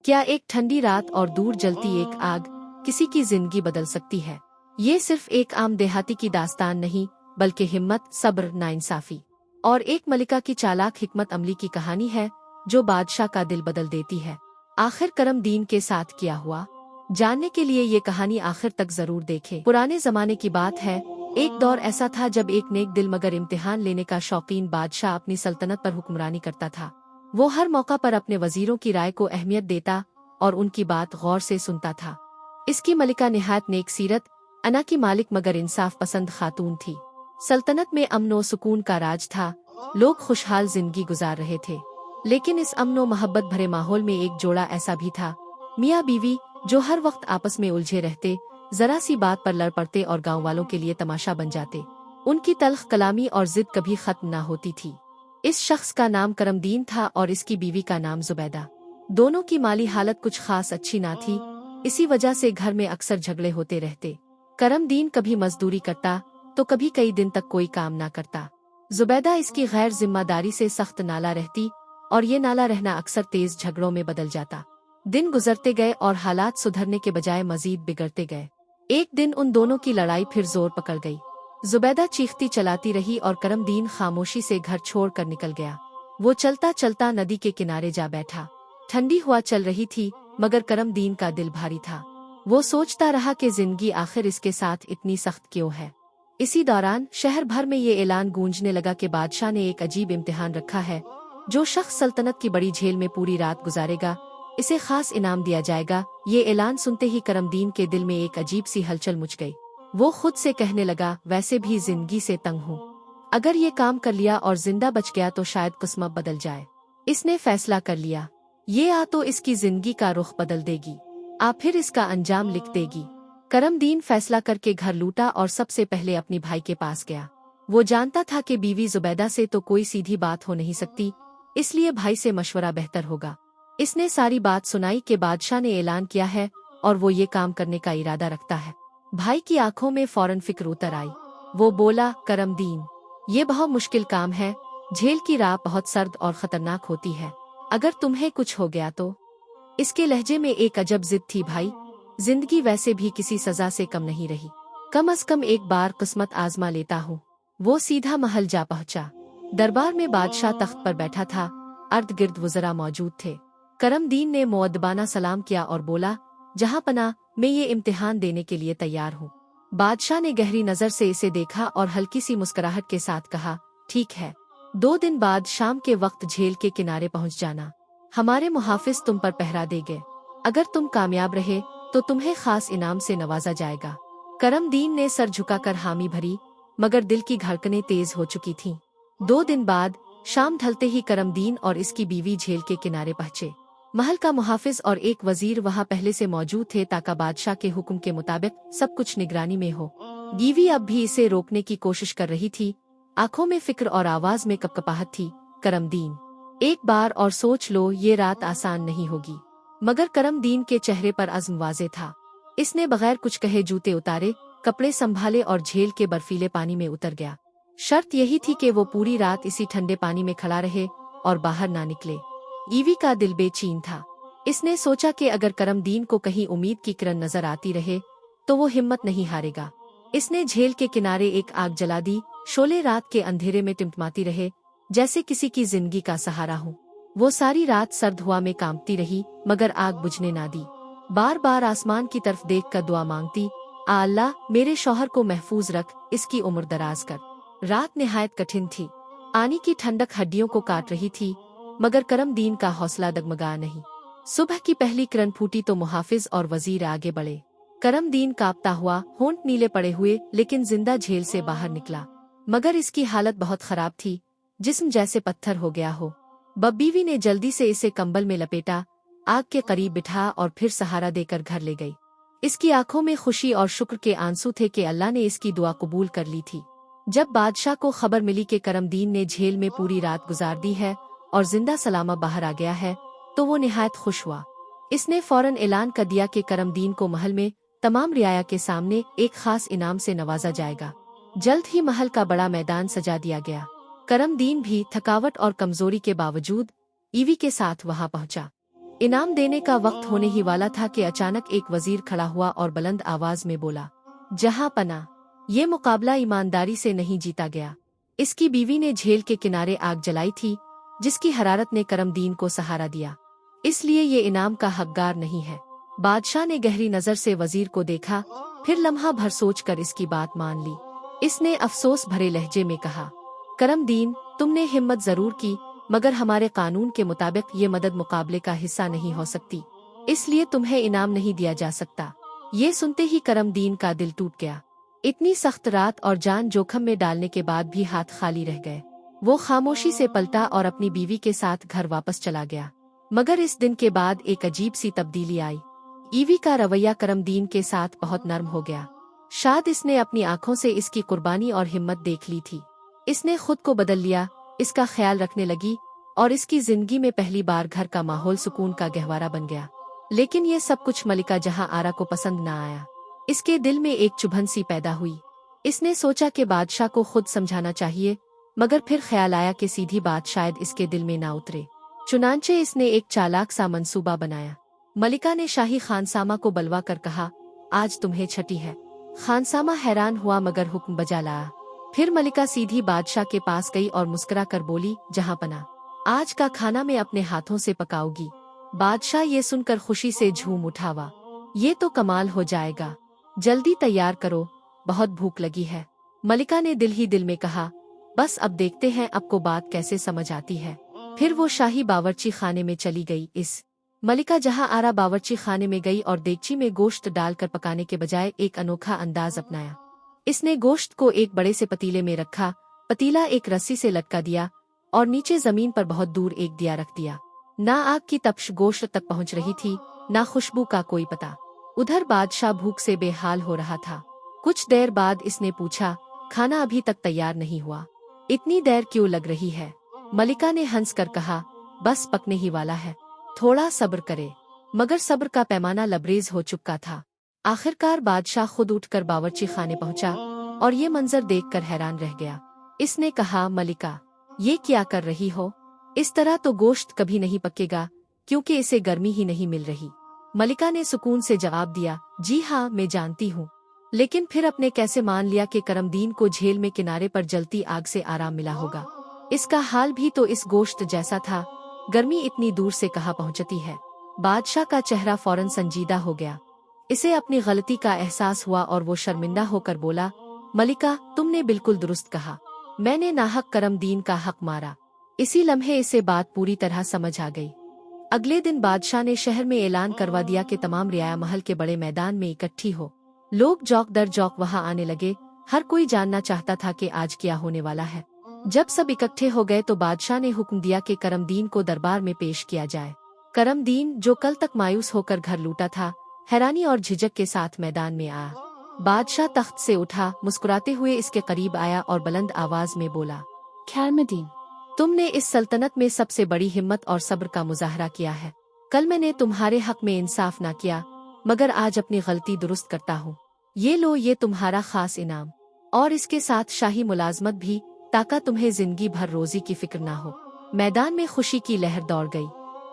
क्या एक ठंडी रात और दूर जलती एक आग किसी की जिंदगी बदल सकती है? ये सिर्फ एक आम देहाती की दास्तान नहीं, बल्कि हिम्मत, सब्र, नाइंसाफी और एक मलिका की चालाक हिकमत अमली की कहानी है जो बादशाह का दिल बदल देती है। आखिर करमदीन के साथ क्या हुआ? जानने के लिए ये कहानी आखिर तक जरूर देखें। पुराने जमाने की बात है, एक दौर ऐसा था जब एक नेक दिल मगर इम्तिहान लेने का शौकीन बादशाह अपनी सल्तनत पर हुक्मरानी करता था। वो हर मौका पर अपने वजीरों की राय को अहमियत देता और उनकी बात गौर से सुनता था। इसकी मलिका निहायत नेक सीरत, अना की मालिक मगर इंसाफ पसंद खातून थी। सल्तनत में अमन व सुकून का राज था, लोग खुशहाल जिंदगी गुजार रहे थे। लेकिन इस अमन व मोहब्बत भरे माहौल में एक जोड़ा ऐसा भी था, मियाँ बीवी, जो हर वक्त आपस में उलझे रहते, जरा सी बात पर लड़ पड़ते और गाँव वालों के लिए तमाशा बन जाते। उनकी तल्ख कलामी और जिद कभी खत्म न होती थी। इस शख्स का नाम करमदीन था और इसकी बीवी का नाम जुबैदा। दोनों की माली हालत कुछ खास अच्छी ना थी, इसी वजह से घर में अक्सर झगड़े होते रहते। करमदीन कभी मजदूरी करता तो कभी कई दिन तक कोई काम ना करता। जुबैदा इसकी गैर जिम्मेदारी से सख्त नाला रहती और ये नाला रहना अक्सर तेज झगड़ों में बदल जाता। दिन गुजरते गए और हालात सुधरने के बजाय मजीद बिगड़ते गए। एक दिन उन दोनों की लड़ाई फिर जोर पकड़ गई। जुबैदा चीखती चलाती रही और करमदीन खामोशी से घर छोड़ कर निकल गया। वो चलता चलता नदी के किनारे जा बैठा। ठंडी हवा चल रही थी मगर करमदीन का दिल भारी था। वो सोचता रहा कि जिंदगी आखिर इसके साथ इतनी सख्त क्यों है। इसी दौरान शहर भर में ये ऐलान गूंजने लगा कि बादशाह ने एक अजीब इम्तिहान रखा है। जो शख्स सल्तनत की बड़ी झेल में पूरी रात गुजारेगा, इसे खास इनाम दिया जाएगा। ये ऐलान सुनते ही करमदीन के दिल में एक अजीब सी हलचल मच गई। वो खुद से कहने लगा, वैसे भी जिंदगी से तंग हूँ, अगर ये काम कर लिया और जिंदा बच गया तो शायद किस्मत बदल जाए। इसने फैसला कर लिया, ये आ तो इसकी जिंदगी का रुख बदल देगी, आ फिर इसका अंजाम लिख देगी। करमदीन फैसला करके घर लूटा और सबसे पहले अपनी भाई के पास गया। वो जानता था कि बीवी जुबैदा से तो कोई सीधी बात हो नहीं सकती, इसलिए भाई से मशवरा बेहतर होगा। इसने सारी बात सुनाई कि बादशाह ने ऐलान किया है और वो ये काम करने का इरादा रखता है। भाई की आंखों में फौरन फिक्र उतर आई। वो बोला, करमदीन, ये बहुत मुश्किल काम है, झेल की राह बहुत सर्द और खतरनाक होती है, अगर तुम्हें कुछ हो गया तो? इसके लहजे में एक अजब जिद थी, भाई, जिंदगी वैसे भी किसी सजा से कम नहीं रही, कम अज कम एक बार किस्मत आजमा लेता हूँ। वो सीधा महल जा पहुंचा। दरबार में बादशाह तख्त पर बैठा था, अर्द गिर्द वज़रा मौजूद थे। करमदीन ने मुअद्दबाना सलाम किया और बोला, जहाँ पना, मैं ये इम्तिहान देने के लिए तैयार हूँ। बादशाह ने गहरी नजर से इसे देखा और हल्की सी मुस्कुराहट के साथ कहा, ठीक है, 2 दिन बाद शाम के वक्त झेल के किनारे पहुँच जाना। हमारे मुहाफिज तुम पर पहरा देंगे। अगर तुम कामयाब रहे तो तुम्हें खास इनाम से नवाजा जाएगा। करमदीन ने सर झुकाकर हामी भरी, मगर दिल की धड़कनें तेज हो चुकी थीं। 2 दिन बाद शाम ढलते ही करमदीन और इसकी बीवी झेल के किनारे पहुंचे। महल का मुहाफिज और एक वजीर वहां पहले से मौजूद थे ताकि बादशाह के हुक्म के मुताबिक सब कुछ निगरानी में हो। बीवी अब भी इसे रोकने की कोशिश कर रही थी, आंखों में फिक्र और आवाज में कपकपाहट थी। करमदीन, एक बार और सोच लो, ये रात आसान नहीं होगी। मगर करमदीन के चेहरे पर अज़्म वाज़े था। इसने बगैर कुछ कहे जूते उतारे, कपड़े संभाले और झेल के बर्फीले पानी में उतर गया। शर्त यही थी कि वो पूरी रात इसी ठंडे पानी में खड़ा रहे और बाहर ना निकले। ईवी का दिल बेचैन था। इसने सोचा कि अगर करमदीन को कहीं उम्मीद की किरण नजर आती रहे तो वो हिम्मत नहीं हारेगा। इसने झेल के किनारे एक आग जला दी। शोले रात के अंधेरे में टिमटिमाती रहे, जैसे किसी की जिंदगी का सहारा हो। वो सारी रात सर्द हवा में कांपती रही, मगर आग बुझने ना दी। बार बार आसमान की तरफ देखकर दुआ मांगती, आ अल्लाह, मेरे शौहर को महफूज रख, इसकी उम्र दराज कर। रात निहायत कठिन थी। आनी की ठंडक हड्डियों को काट रही थी, मगर करमदीन का हौसला डगमगा नहीं। सुबह की पहली किरण फूटी तो मुहाफिज और वजीर आगे बढ़े। करमदीन कांपता हुआ, होंठ नीले पड़े हुए, लेकिन जिंदा झेल से बाहर निकला। मगर इसकी हालत बहुत खराब थी, जिस्म जैसे पत्थर हो गया हो। बीवी ने जल्दी से इसे कंबल में लपेटा, आग के करीब बिठा और फिर सहारा देकर घर ले गई। इसकी आंखों में खुशी और शुक्र के आंसू थे कि अल्लाह ने इसकी दुआ कबूल कर ली थी। जब बादशाह को खबर मिली कि करमदीन ने झेल में पूरी रात गुजार दी है और जिंदा सलामा बाहर आ गया है, तो वो निहायत खुश हुआ। इसने फौरन ऐलान कर दिया कि करमदीन को महल में तमाम रियाया के सामने एक खास इनाम से नवाजा जाएगा। जल्द ही महल का बड़ा मैदान सजा दिया गया। करमदीन भी थकावट और कमजोरी के बावजूद ईवी के साथ वहां पहुंचा। इनाम देने का वक्त होने ही वाला था कि अचानक एक वजीर खड़ा हुआ और बुलंद आवाज में बोला, जहां पना, ये मुकाबला ईमानदारी से नहीं जीता गया। इसकी बीवी ने झेल के किनारे आग जलाई थी, जिसकी हरारत ने करमदीन को सहारा दिया, इसलिए ये इनाम का हकदार नहीं है। बादशाह ने गहरी नजर से वजीर को देखा, फिर लम्हा भर सोचकर इसकी बात मान ली। इसने अफसोस भरे लहजे में कहा, करमदीन, तुमने हिम्मत जरूर की, मगर हमारे कानून के मुताबिक ये मदद मुकाबले का हिस्सा नहीं हो सकती, इसलिए तुम्हें इनाम नहीं दिया जा सकता। ये सुनते ही करमदीन का दिल टूट गया। इतनी सख्त रात और जान जोखम में डालने के बाद भी हाथ खाली रह गए। वो खामोशी से पलटा और अपनी बीवी के साथ घर वापस चला गया। मगर इस दिन के बाद एक अजीब सी तब्दीली आई। ईवी का रवैया करमदीन के साथ बहुत नरम हो गया। शायद इसने अपनी आंखों से इसकी कुर्बानी और हिम्मत देख ली थी। इसने खुद को बदल लिया, इसका ख्याल रखने लगी और इसकी जिंदगी में पहली बार घर का माहौल सुकून का गहवारा बन गया। लेकिन ये सब कुछ मलिका जहां आरा को पसंद न आया। इसके दिल में एक चुभन सी पैदा हुई। इसने सोचा कि बादशाह को खुद समझाना चाहिए, मगर फिर ख्याल आया कि सीधी बात शायद इसके दिल में ना उतरे। चुनांचे इसने एक चालाक सा मंसूबा बनाया। मलिका ने शाही खानसामा को बलवा कर कहा, आज तुम्हें छठी है। खानसामा हैरान हुआ मगर हुक्म बजा लाया। फिर मलिका सीधी बादशाह के पास गई और मुस्कुरा कर बोली, जहां पना, आज का खाना मैं अपने हाथों से पकाऊंगी। बादशाह ये सुनकर खुशी से झूम उठावा, ये तो कमाल हो जाएगा, जल्दी तैयार करो, बहुत भूख लगी है। मलिका ने दिल ही दिल में कहा, बस अब देखते हैं आपको बात कैसे समझ आती है। फिर वो शाही बावर्ची खाने में चली गई। मलिका जहां आरा बावर्ची खाने में गई और देगची में गोश्त डालकर पकाने के बजाय एक अनोखा अंदाज अपनाया। इसने गोश्त को एक बड़े से पतीले में रखा, पतीला एक रस्सी से लटका दिया और नीचे जमीन पर बहुत दूर एक दिया रख दिया। ना आग की तपश गोश्त तक पहुंच रही थी, ना खुशबू का कोई पता। उधर बादशाह भूख से बेहाल हो रहा था। कुछ देर बाद इसने पूछा, खाना अभी तक तैयार नहीं हुआ, इतनी देर क्यों लग रही है? मलिका ने हंस कर कहा, बस पकने ही वाला है, थोड़ा सब्र करे। मगर सब्र का पैमाना लबरेज हो चुका था। आखिरकार बादशाह खुद उठकर बावर्ची खाने पहुंचा और ये मंजर देखकर हैरान रह गया। इसने कहा, मलिका, ये क्या कर रही हो? इस तरह तो गोश्त कभी नहीं पकेगा, क्योंकि इसे गर्मी ही नहीं मिल रही। मलिका ने सुकून से जवाब दिया, जी हाँ, मैं जानती हूँ। लेकिन फिर अपने कैसे मान लिया कि करमदीन को झेल में किनारे पर जलती आग से आराम मिला होगा। इसका हाल भी तो इस गोश्त जैसा था, गर्मी इतनी दूर से कहाँ पहुंचती है। बादशाह का चेहरा फौरन संजीदा हो गया। इसे अपनी गलती का एहसास हुआ और वो शर्मिंदा होकर बोला, मलिका, तुमने बिल्कुल दुरुस्त कहा, मैंने नाहक करमदीन का हक मारा। इसी लम्हे इसे बात पूरी तरह समझ आ गई। अगले दिन बादशाह ने शहर में ऐलान करवा दिया कि तमाम रियाया महल के बड़े मैदान में इकट्ठी हो। लोग जौक दर जौक वहां आने लगे। हर कोई जानना चाहता था कि आज क्या होने वाला है। जब सब इकट्ठे हो गए तो बादशाह ने हुक्म दिया कि करमदीन को दरबार में पेश किया जाए। करमदीन, जो कल तक मायूस होकर घर लूटा था, हैरानी और झिझक के साथ मैदान में आया। बादशाह तख्त से उठा, मुस्कुराते हुए इसके करीब आया और बुलंद आवाज में बोला, करमदीन, तुमने इस सल्तनत में सबसे बड़ी हिम्मत और सब्र का मुजाहरा किया है। कल मैंने तुम्हारे हक में इंसाफ ना किया, मगर आज अपनी गलती दुरुस्त करता हूँ। ये लो, ये तुम्हारा खास इनाम, और इसके साथ शाही मुलाजमत भी, ताकि तुम्हें जिंदगी भर रोजी की फिक्र ना हो। मैदान में खुशी की लहर दौड़ गई।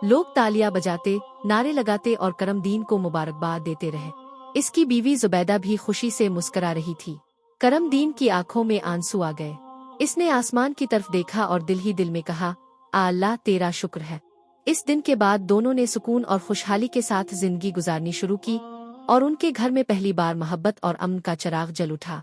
लोग तालियां बजाते, नारे लगाते और करमदीन को मुबारकबाद देते रहे। इसकी बीवी जुबैदा भी खुशी से मुस्कुरा रही थी। करमदीन की आंखों में आंसू आ गए। इसने आसमान की तरफ देखा और दिल ही दिल में कहा, अल्लाह तेरा शुक्र है। इस दिन के बाद दोनों ने सुकून और खुशहाली के साथ जिंदगी गुजारनी शुरू की और उनके घर में पहली बार मोहब्बत और अमन का चिराग जल उठा।